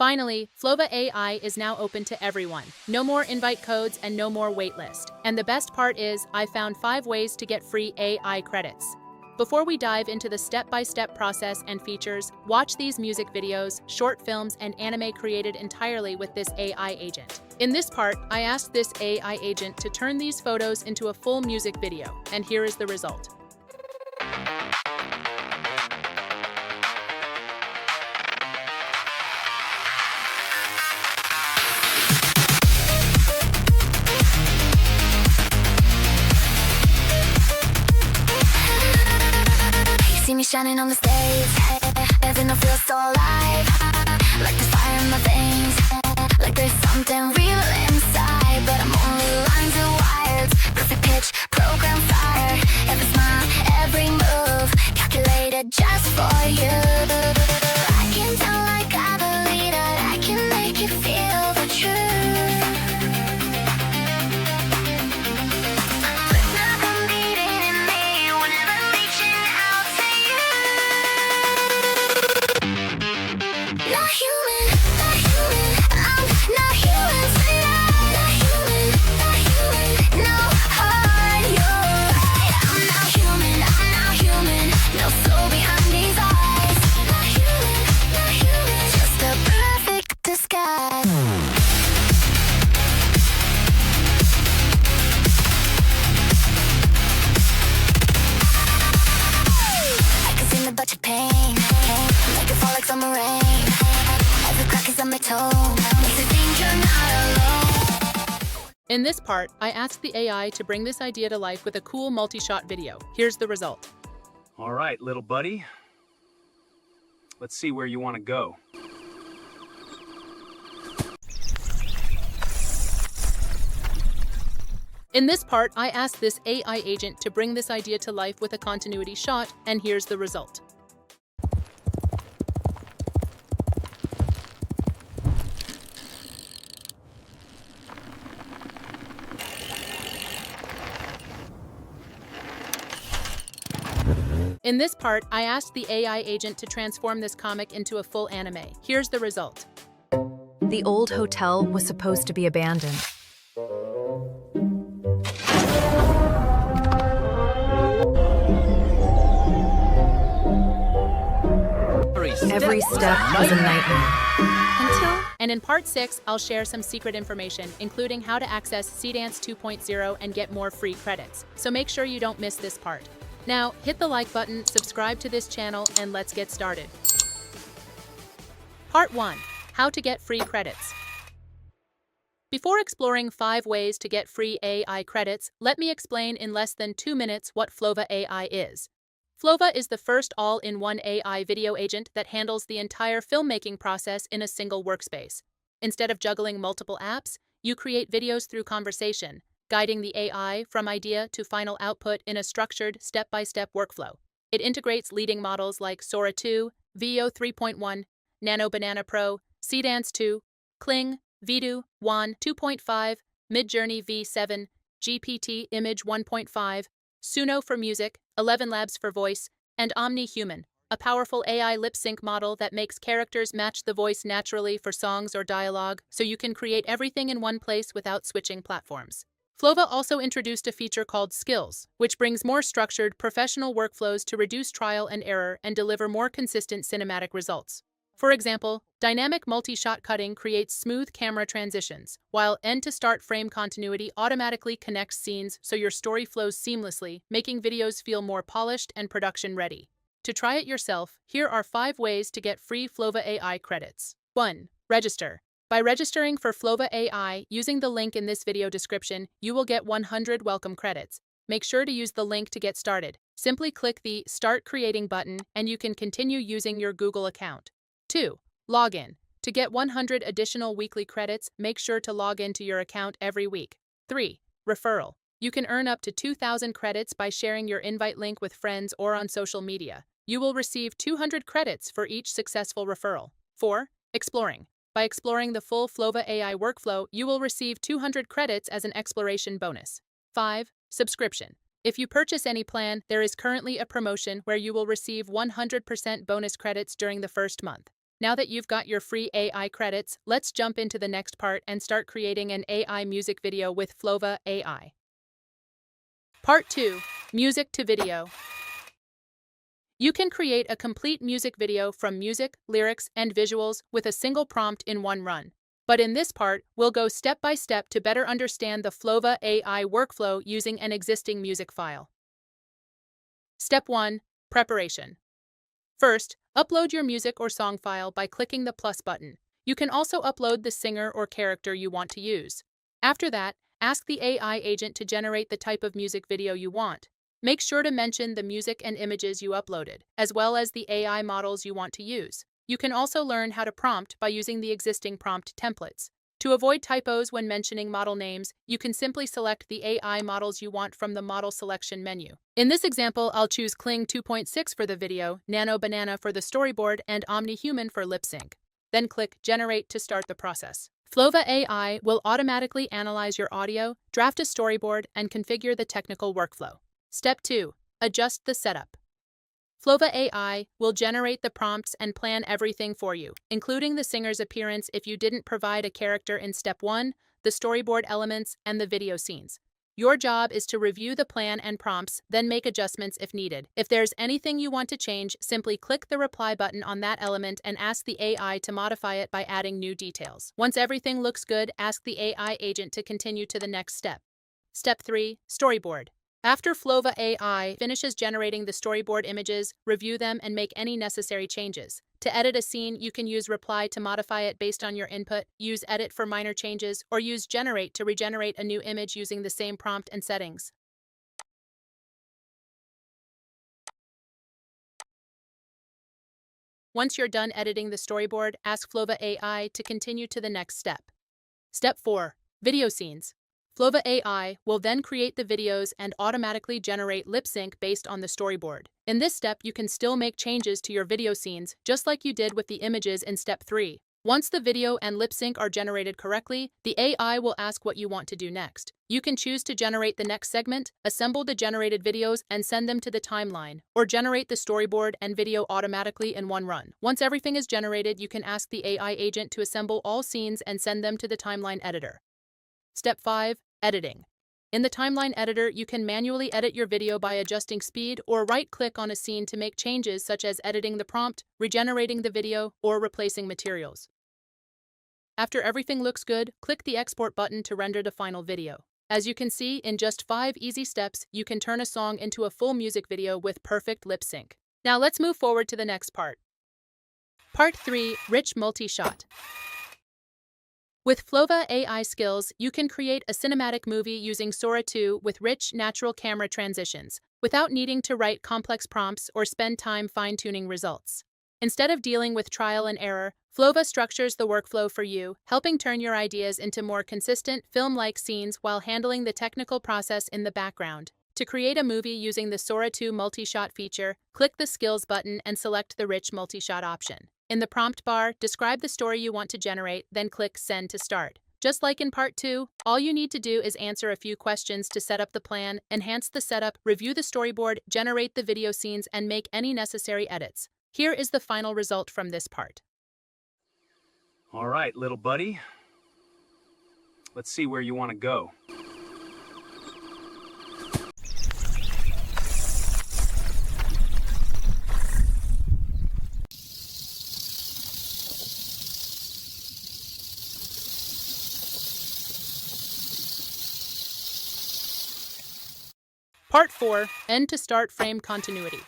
Finally, Flova AI is now open to everyone. No more invite codes and no more waitlist. And the best part is, I found 5 ways to get free AI credits. Before we dive into the step-by-step process and features, watch these music videos, short films, and anime created entirely with this AI agent. In this part, I asked this AI agent to turn these photos into a full music video, and here is the result. See me shining on the stage, everything I feel so alive, like there's fire in my veins, like there's something real inside, but I'm only lines and wires, perfect pitch, program fire, every smile, every move, calculated just for you. I can tell like I believe that I can make you feel the truth. There's nothing beating in me whenever I'm reaching out to you. Not human, not human, I'm not human tonight. Not human, not human, no heart, you're right. I'm not human, no soul behind these eyes. Not human, just a perfect disguise. I can feel the touch of pain, make it fall like summer rain. Every crack is on my toe, makes you think you're not alone. In this part, I asked the AI to bring this idea to life with a cool multi-shot video. Here's the result. All right, little buddy. Let's see where you want to go. In this part, I asked this AI agent to bring this idea to life with a continuity shot, and here's the result. In this part, I asked the AI agent to transform this comic into a full anime. Here's the result. The old hotel was supposed to be abandoned. Every step was a nightmare. And in part 6, I'll share some secret information, including how to access Seedance 2.0 and get more free credits. So make sure you don't miss this part. Now, hit the like button, subscribe to this channel, and let's get started. Part 1. How to get free credits. Before exploring 5 ways to get free AI credits, let me explain in less than 2 minutes what Flova AI is. Flova is the first all-in-one AI video agent that handles the entire filmmaking process in a single workspace. Instead of juggling multiple apps, you create videos through conversation, guiding the AI from idea to final output in a structured, step-by-step workflow. It integrates leading models like Sora 2, Veo 3.1, Nano Banana Pro, Seedance 2, Kling, Vidu, Wan 2.5, Midjourney V7, GPT Image 1.5, Suno for music, 11 Labs for voice, and Omni Human, a powerful AI lip-sync model that makes characters match the voice naturally for songs or dialogue, so you can create everything in one place without switching platforms. Flova also introduced a feature called Skills, which brings more structured, professional workflows to reduce trial and error and deliver more consistent cinematic results. For example, dynamic multi-shot cutting creates smooth camera transitions, while end-to-start frame continuity automatically connects scenes so your story flows seamlessly, making videos feel more polished and production-ready. To try it yourself, here are 5 ways to get free Flova AI credits. 1. Register. By registering for Flova AI using the link in this video description, you will get 100 welcome credits. Make sure to use the link to get started. Simply click the Start Creating button and you can continue using your Google account. 2. Login. To get 100 additional weekly credits, make sure to log into your account every week. 3. Referral. You can earn up to 2,000 credits by sharing your invite link with friends or on social media. You will receive 200 credits for each successful referral. 4. Exploring. By exploring the full Flova AI workflow, you will receive 200 credits as an exploration bonus. 5. Subscription. If you purchase any plan, there is currently a promotion where you will receive 100% bonus credits during the first month. Now that you've got your free AI credits, let's jump into the next part and start creating an AI music video with Flova AI. Part 2. Music to Video. You can create a complete music video from music, lyrics, and visuals with a single prompt in one run. But in this part, we'll go step by step to better understand the Flova AI workflow using an existing music file. Step 1. Preparation. First, upload your music or song file by clicking the plus button. You can also upload the singer or character you want to use. After that, ask the AI agent to generate the type of music video you want. Make sure to mention the music and images you uploaded, as well as the AI models you want to use. You can also learn how to prompt by using the existing prompt templates. To avoid typos when mentioning model names, you can simply select the AI models you want from the model selection menu. In this example, I'll choose Kling 2.6 for the video, Nano Banana for the storyboard, and Omni Human for lip sync. Then click Generate to start the process. Flova AI will automatically analyze your audio, draft a storyboard, and configure the technical workflow. Step 2. Adjust the setup. Flova AI will generate the prompts and plan everything for you, including the singer's appearance if you didn't provide a character in Step 1, the storyboard elements, and the video scenes. Your job is to review the plan and prompts, then make adjustments if needed. If there's anything you want to change, simply click the reply button on that element and ask the AI to modify it by adding new details. Once everything looks good, ask the AI agent to continue to the next step. Step 3. Storyboard. After Flova AI finishes generating the storyboard images, review them and make any necessary changes. To edit a scene, you can use Reply to modify it based on your input, use Edit for minor changes, or use Generate to regenerate a new image using the same prompt and settings. Once you're done editing the storyboard, ask Flova AI to continue to the next step. Step 4. Video scenes. Flova AI will then create the videos and automatically generate lip sync based on the storyboard. In this step, you can still make changes to your video scenes, just like you did with the images in Step 3. Once the video and lip sync are generated correctly, the AI will ask what you want to do next. You can choose to generate the next segment, assemble the generated videos, and send them to the timeline, or generate the storyboard and video automatically in one run. Once everything is generated, you can ask the AI agent to assemble all scenes and send them to the timeline editor. Step 5. Editing. In the timeline editor, you can manually edit your video by adjusting speed or right-click on a scene to make changes such as editing the prompt, regenerating the video, or replacing materials. After everything looks good, click the Export button to render the final video. As you can see, in just 5 easy steps, you can turn a song into a full music video with perfect lip sync. Now let's move forward to the next part. Part 3. Rich Multi-Shot. With Flova AI skills, you can create a cinematic movie using Sora 2 with rich, natural camera transitions, without needing to write complex prompts or spend time fine-tuning results. Instead of dealing with trial and error, Flova structures the workflow for you, helping turn your ideas into more consistent, film-like scenes while handling the technical process in the background. To create a movie using the Sora 2 multi-shot feature, click the Skills button and select the Rich Multi-Shot option. In the prompt bar, describe the story you want to generate, then click Send to start. Just like in Part 2, all you need to do is answer a few questions to set up the plan, enhance the setup, review the storyboard, generate the video scenes, and make any necessary edits. Here is the final result from this part. All right, little buddy. Let's see where you want to go. Part 4. End to start frame continuity.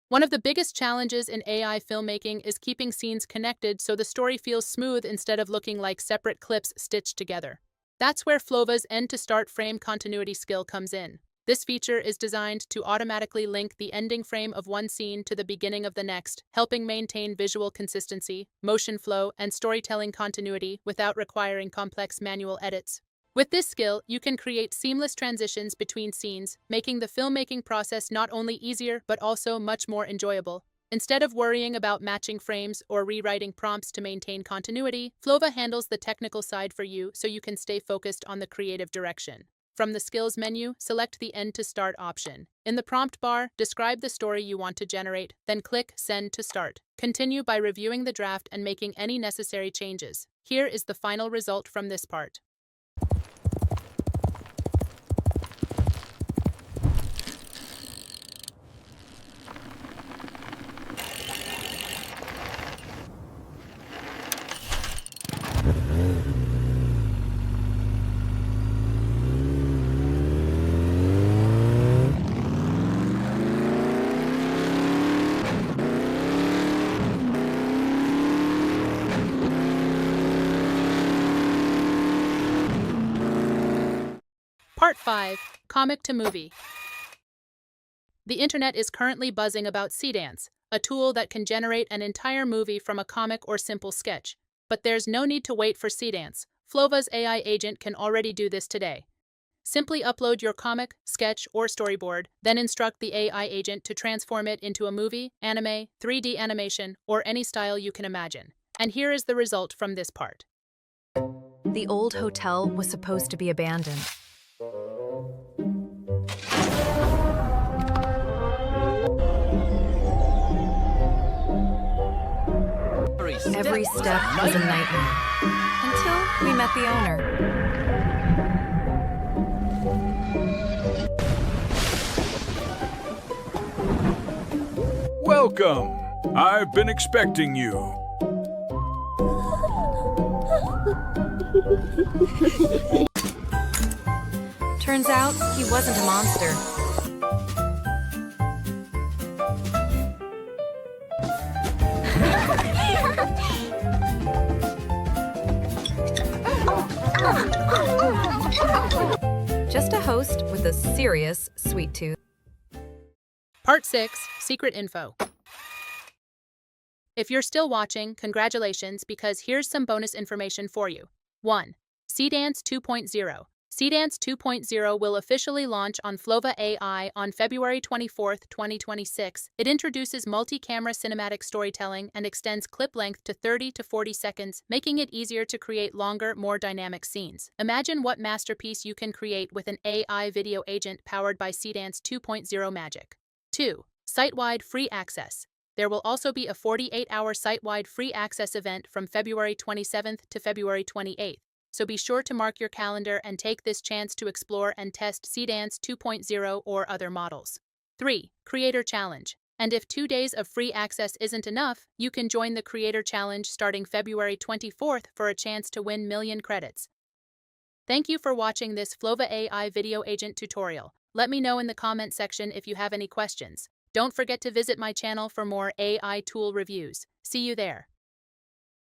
One of the biggest challenges in AI filmmaking is keeping scenes connected so the story feels smooth instead of looking like separate clips stitched together. That's where Flova's end to start frame continuity skill comes in. This feature is designed to automatically link the ending frame of one scene to the beginning of the next, helping maintain visual consistency, motion flow, and storytelling continuity without requiring complex manual edits. With this skill, you can create seamless transitions between scenes, making the filmmaking process not only easier but also much more enjoyable. Instead of worrying about matching frames or rewriting prompts to maintain continuity, Flova handles the technical side for you so you can stay focused on the creative direction. From the Skills menu, select the End to Start option. In the prompt bar, describe the story you want to generate, then click Send to Start. Continue by reviewing the draft and making any necessary changes. Here is the final result from this part. Part 5. Comic to Movie. The internet is currently buzzing about Seedance, a tool that can generate an entire movie from a comic or simple sketch. But there's no need to wait for Seedance. Flova's AI agent can already do this today. Simply upload your comic, sketch, or storyboard, then instruct the AI agent to transform it into a movie, anime, 3D animation, or any style you can imagine. And here is the result from this part. The old hotel was supposed to be abandoned. Every step was a nightmare, until we met the owner. Welcome! I've been expecting you. Turns out, he wasn't a monster. Just a host with a serious sweet tooth. Part 6. Secret Info. If you're still watching, congratulations, because here's some bonus information for you. 1. Seedance 2.0. Seedance 2.0 will officially launch on Flova AI on February 24, 2026. It introduces multi-camera cinematic storytelling and extends clip length to 30 to 40 seconds, making it easier to create longer, more dynamic scenes. Imagine what masterpiece you can create with an AI video agent powered by Seedance 2.0 magic. 2. Site-wide free access. There will also be a 48-hour site-wide free access event from February 27th to February 28th. So be sure to mark your calendar and take this chance to explore and test Seedance 2.0 or other models. 3. Creator Challenge. And if 2 days of free access isn't enough, you can join the Creator Challenge starting February 24th for a chance to win million credits. Thank you for watching this Flova AI video agent tutorial. Let me know in the comment section if you have any questions. Don't forget to visit my channel for more AI tool reviews. See you there.